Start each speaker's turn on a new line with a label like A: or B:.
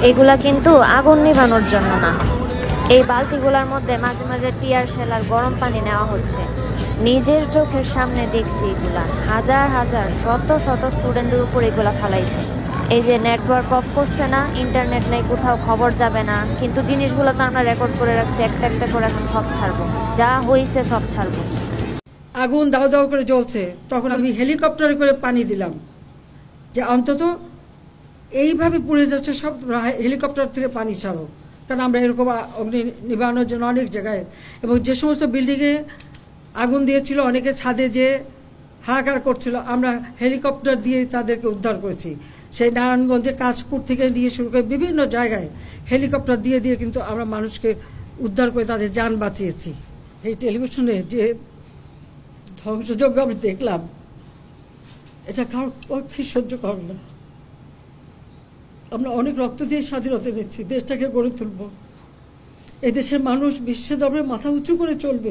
A: এগুলা কিন্তু আগুন নিভানোর জন্য না। এই বালতিগুলোর মধ্যে মাঝে মাঝে টিয়ার শেল আর গরম পানি নেওয়া হচ্ছে। নিজের চোখের সামনে দেখছি এগুলা, হাজার হাজার শত শত স্টুডেন্টের উপর এগুলা ফালাইছে। এই যে নেটওয়ার্ক অফ করছে না, ইন্টারনেট নেই, কোথাও খবর যাবে না, কিন্তু জিনিসগুলো তো আমরা রেকর্ড করে রাখছি, একটা একটা করে এখন সব ছাড়বো, যা হয়েছে সব ছাড়বো।
B: আগুন দাও দাও করে জ্বলছে, তখন আমি হেলিকপ্টারে করে পানি দিলাম যে অন্তত এইভাবে পুড়ে যাচ্ছে সব, হেলিকপ্টার থেকে পানি ছাড়ো। কারণ আমরা এরকম অগ্নি নিবারণের জন্য অনেক জায়গায়, এবং যে সমস্ত বিল্ডিংয়ে আগুন দিয়েছিল অনেকে ছাদে যে হাহাকার করছিল, আমরা হেলিকপ্টার দিয়ে তাদেরকে উদ্ধার করেছি। সেই নারায়ণগঞ্জে কাঁচপুর থেকে নিয়ে শুরু করে বিভিন্ন জায়গায় হেলিকপ্টার দিয়ে দিয়ে কিন্তু আমরা মানুষকে উদ্ধার করে তাদের যান বাঁচিয়েছি। এই টেলিভিশনে যে ধ্বংসযজ্ঞ আমি দেখলাম, এটা কারোর পক্ষে সহ্য করে না। আমরা অনেক রক্ত দিয়ে স্বাধীনতা নিচ্ছি, দেশটাকে গড়ে তুলব। এই দেশের মানুষ বিশ্বের দরবারে মাথা উঁচু করে চলবে।